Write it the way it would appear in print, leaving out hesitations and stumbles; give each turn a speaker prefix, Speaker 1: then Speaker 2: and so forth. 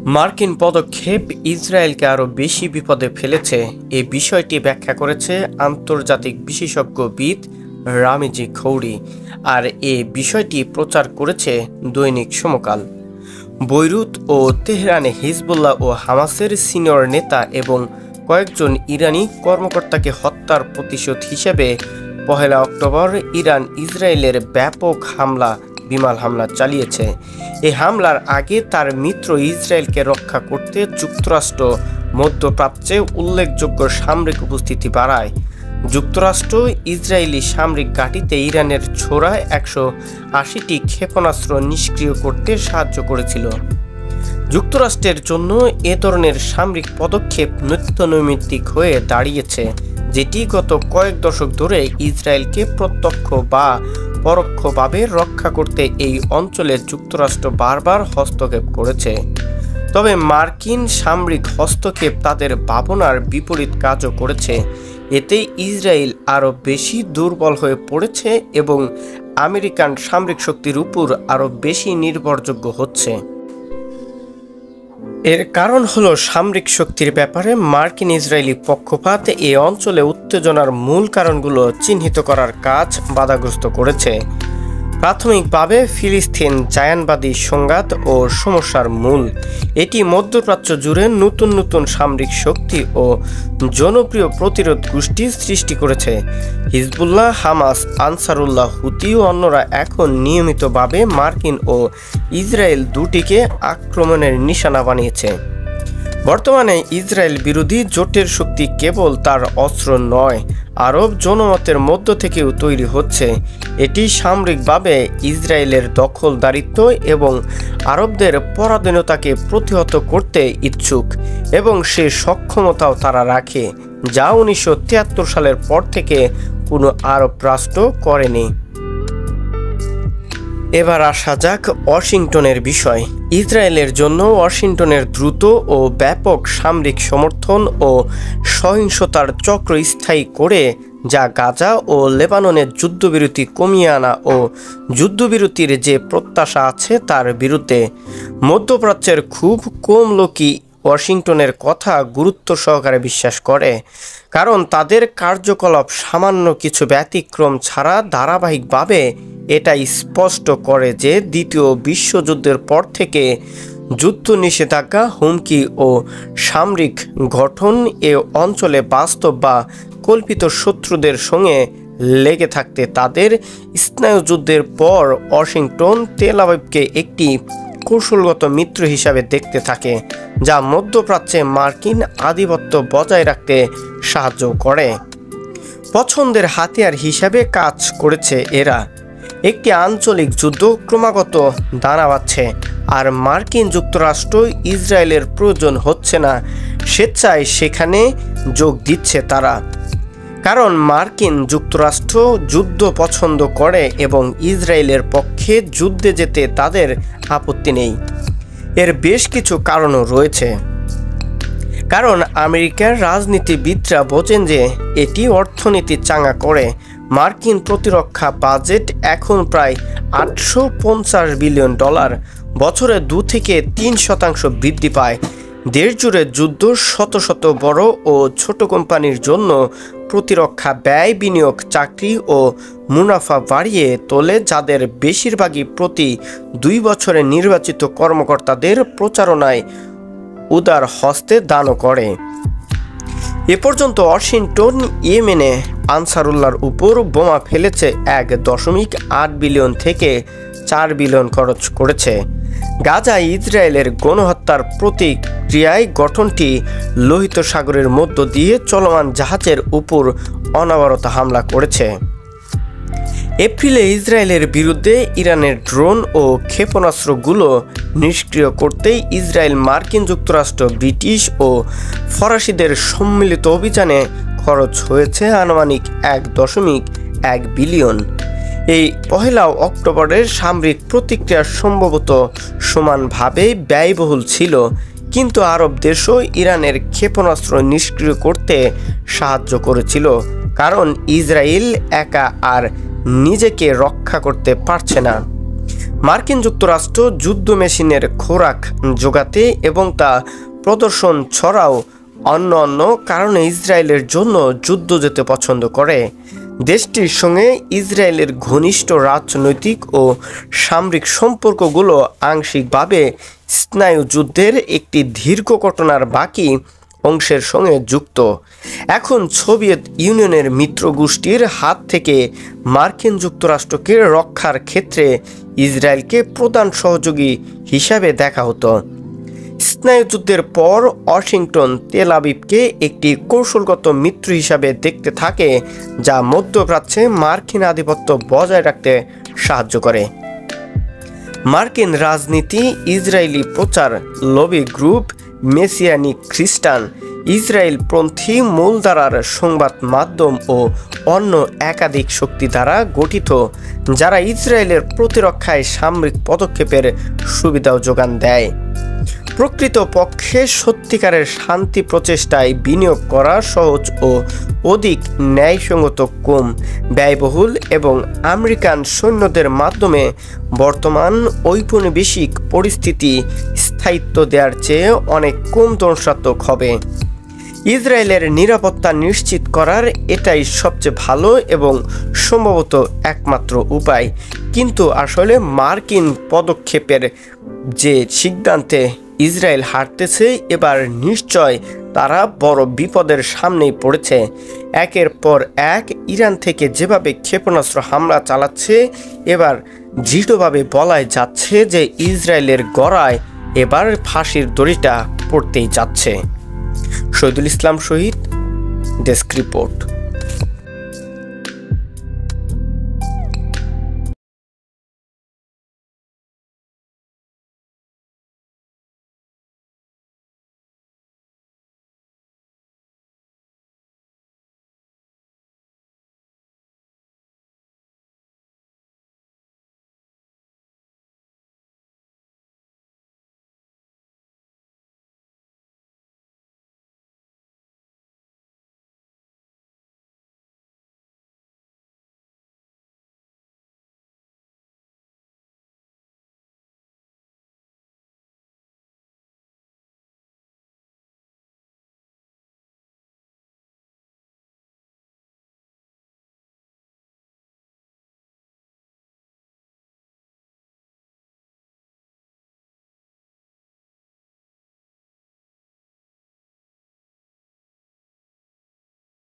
Speaker 1: মার্কিন পদক্ষেপ ইসরায়েলকে আরও বেশি বিপদে ফেলেছে, এই বিষয়টি ব্যাখ্যা করেছে আন্তর্জাতিক বিশেষজ্ঞবিদ রামিজি খৌরি। আর এ বিষয়টি প্রচার করেছে দৈনিক সমকাল। বৈরুত ও তেহরানে হিজবুল্লাহ ও হামাসের সিনিয়র নেতা এবং কয়েকজন ইরানি কর্মকর্তাকে হত্যার প্রতিশোধ হিসেবে 1 অক্টোবর ইরান ইসরায়েলের ব্যাপক বিমান হামলা চালিয়েছে। এই হামলার আগে তার মিত্র ইসরায়েলকে রক্ষা করতে যুক্তরাষ্ট্র মধ্যপ্রাচ্যে উল্লেখযোগ্য সামরিক উপস্থিতি বাড়ায়। যুক্তরাষ্ট্র ইসরায়েলি সামরিক ঘাঁটিতে ইরানের ছোড়া 180টি ক্ষেপণাস্ত্র নিষ্ক্রিয় করতে সাহায্য করেছিল। যুক্তরাষ্ট্রের জন্য এ ধরনের সামরিক পদক্ষেপ নিত্যনৈমিত্তিক হয়ে দাঁড়িয়েছে, যেটি গত কয়েক দশক ধরে ইসরায়েলকে প্রত্যক্ষ বা পরোক্ষভাবে রক্ষা করতে এই অঞ্চলে যুক্তরাষ্ট্র বারবার হস্তক্ষেপ করেছে। তবে মার্কিন সামরিক হস্তক্ষেপ তাদের ভাবনার বিপরীত কাজও করেছে। এতে ইসরায়েল আরও বেশি দুর্বল হয়ে পড়েছে এবং আমেরিকান সামরিক শক্তির উপর আরও বেশি নির্ভরযোগ্য হচ্ছে। এর কারণ হলো সামরিক শক্তির ব্যাপারে মার্কিন ইসরায়েলি পক্ষপাত এই অঞ্চলে উত্তেজনার মূল কারণগুলো চিহ্নিত করার কাজ বাধাগ্রস্ত করেছে। প্রাথমিকভাবে ফিলিস্তিন জায়ানবাদী সংঘাত ও সমস্যার মূল। এটি মধ্যপ্রাচ্য জুড়ে নতুন নতুন সামরিক শক্তি ও জনপ্রিয় প্রতিরোধ গোষ্ঠী সৃষ্টি করেছে। হিজবুল্লাহ, হামাস, আনসারুল্লাহ, হুতি ও অন্যরা এখন নিয়মিতভাবে মার্কিন ও ইসরায়েল দুটিকে আক্রমণের নিশানা বানিয়েছে। বর্তমানে ইসরায়েল বিরোধী জোটের শক্তি কেবল তার অস্ত্র নয়, আরব জনমতের মধ্য থেকেও তৈরি হচ্ছে। এটি সামরিকভাবে ইসরায়েলের দখলদারিত্ব এবং আরবদের পরাধীনতাকে প্রতিহত করতে ইচ্ছুক এবং সে সক্ষমতাও তারা রাখে, যা 1973 সালের পর থেকে কোনো আরব রাষ্ট্র করেনি। এবার আসা যাক ওয়াশিংটনের বিষয়। ইসরায়েলের জন্য ওয়াশিংটনের দ্রুত ও ব্যাপক সামরিক সমর্থন ও সহিংসতার চক্র স্থায়ী করে, যা গাজা ও লেবাননের যুদ্ধবিরতি কমিয়ে আনা ও যুদ্ধবিরতির যে প্রত্যাশা আছে তার বিরুদ্ধে। মধ্যপ্রাচ্যের খুব কম লোকই ওয়াশিংটনের কথা গুরুত্ব সহকারে বিশ্বাস করে, কারণ তাদের কার্যকলাপ সামান্য কিছু ব্যতিক্রম ছাড়া ধারাবাহিকভাবে এটা স্পষ্ট করে যে দ্বিতীয় বিশ্বযুদ্ধের পর থেকে যুদ্ধ নিষেধাজ্ঞা, হুমকি ও সামরিক গঠন এ অঞ্চলে বাস্তব বা কল্পিত শত্রুদের সঙ্গে লেগে থাকতে তাদের স্নায়ুযুদ্ধের পর ওয়াশিংটন তেল আবিবকে একটি কৌশলগত মিত্র হিসাবে দেখতে থাকে, যা মধ্যপ্রাচ্যে মার্কিন আধিপত্য বজায় রাখতে সাহায্য করে। পছন্দের হাতিয়ার হিসাবে কাজ করেছে এরা। একটি আঞ্চলিক যুদ্ধ ক্রমাগত দাঁড়াচ্ছে, আর মার্কিন যুক্তরাষ্ট্র ইসরায়েলের প্রয়োজন হচ্ছে না স্বেচ্ছায় সেখানে যোগ দিচ্ছে তারা, কারণ মার্কিন যুক্তরাষ্ট্র যুদ্ধ পছন্দ করে এবং ইসরায়েলের পক্ষে যুদ্ধে যেতে তাদের আপত্তি নেই। এর বেশ কিছু কারণও রয়েছে। কারণ আমেরিকার রাজনীতিবিদরা বোঝেন যে এটি অর্থনীতি চাঙ্গা করে। মার্কিন প্রতিরক্ষা বাজেট এখন প্রায় $850 বিলিয়ন, বছরে 2 থেকে 3% বৃদ্ধি পায়। দেশ জুড়ে যুদ্ধ শত শত বড় ও ছোট কোম্পানির জন্য প্রতিরক্ষা ব্যয়, বিনিয়োগ, চাকরি ও মুনাফা বাড়িয়ে তোলে, যাদের বেশিরভাগই প্রতি 2 বছরে নির্বাচিত কর্মকর্তাদের প্রচারণায় উদার হস্তে দানও করে। এ পর্যন্ত ওয়াশিংটন ইয়েমেনে আনসারুল্লাহর উপর বোমা ফেলেছে 1.8 বিলিয়ন থেকে 4 বিলিয়ন খরচ করেছে। গাজা ইসরায়েলের গণহত্যার প্রতিক্রিয়ায় গঠনটি লোহিত সাগরের মধ্য দিয়ে চলমান জাহাজের উপর অনবরত হামলা করেছে। এপ্রিলে ইসরায়েলের বিরুদ্ধে ইরানের ড্রোন ও ক্ষেপণাস্ত্রগুলো নিষ্ক্রিয় করতেই ইসরায়েল, মার্কিন যুক্তরাষ্ট্র, ব্রিটিশ ও ফরাসিদের সম্মিলিত অভিযানে খরচ হয়েছে আনুমানিক 1.1 বিলিয়ন। এই 1 অক্টোবরের সামরিক প্রতিক্রিয়া সম্ভবত সমানভাবে ব্যয়বহুল ছিল, কিন্তু আরব দেশও ইরানের ক্ষেপণাস্ত্র নিষ্ক্রিয় করতে সাহায্য করেছিল, কারণ ইসরায়েল একা আর নিজেকে রক্ষা করতে পারছে না। মার্কিন যুক্তরাষ্ট্র যুদ্ধ মেশিনের খোরাক জোগাতে এবং তা প্রদর্শন ছাড়াও অন্য কারণে ইসরায়েলের জন্য যুদ্ধ যেতে পছন্দ করে। দেশটির সঙ্গে ইসরায়েলের ঘনিষ্ঠ রাজনৈতিক ও সামরিক সম্পর্কগুলো আংশিকভাবে স্নায়ুযুদ্ধের একটি দীর্ঘ ঘটনার বাকি অংশের সঙ্গে যুক্ত। এখন সোভিয়েত ইউনিয়নের মিত্র গোষ্ঠীর হাত থেকে মার্কিন যুক্তরাষ্ট্রকে রক্ষার ক্ষেত্রে ইসরায়েলকে প্রধান সহযোগী হিসাবে দেখা হতো। স্নায়ুযুদ্ধের পর ওয়াশিংটন তেল আবিবকে একটি কৌশলগত মিত্র হিসাবে দেখতে থাকে, যা মধ্যপ্রাচ্যে মার্কিন আধিপত্য বজায় রাখতে সাহায্য করে। মার্কিন রাজনীতি, ইসরায়েলি প্রচার, লবি গ্রুপ, মেসিয়ানিক খ্রিস্টান, ইসরায়েলপন্থী মূলধারার সংবাদ মাধ্যম ও অন্য একাধিক শক্তি দ্বারা গঠিত, যারা ইসরায়েলের প্রতিরক্ষায় সামরিক পদক্ষেপের সুবিধাও যোগান দেয়। প্রকৃতপক্ষে সত্যিকারের শান্তি প্রচেষ্টায় বিনিয়োগ করা সহজ ও অধিক ন্যায়সঙ্গত, কম ব্যয়বহুল এবং আমেরিকান সৈন্যদের মাধ্যমে বর্তমান ঔপনিবেশিক পরিস্থিতি স্থায়িত্ব দেওয়ার চেয়ে অনেক কম ধ্বংসাত্মক হবে। ইসরায়েলের নিরাপত্তা নিশ্চিত করার এটাই সবচেয়ে ভালো এবং সম্ভবত একমাত্র উপায়। কিন্তু আসলে মার্কিন পদক্ষেপের যে সিদ্ধান্তে ইসরায়েল হারতেছে, এবার নিশ্চয় তারা বড় বিপদের সামনেই পড়েছে। একের পর এক ইরান থেকে যেভাবে ক্ষেপণাস্ত্র হামলা চালাচ্ছে, এবার দৃঢ়ভাবে বলাই যাচ্ছে যে ইসরায়েলের গড়ায় এবার ফাঁসির দড়িটা পড়তেই যাচ্ছে। শহীদুল ইসলাম শহীদ, ডেস্ক রিপোর্ট।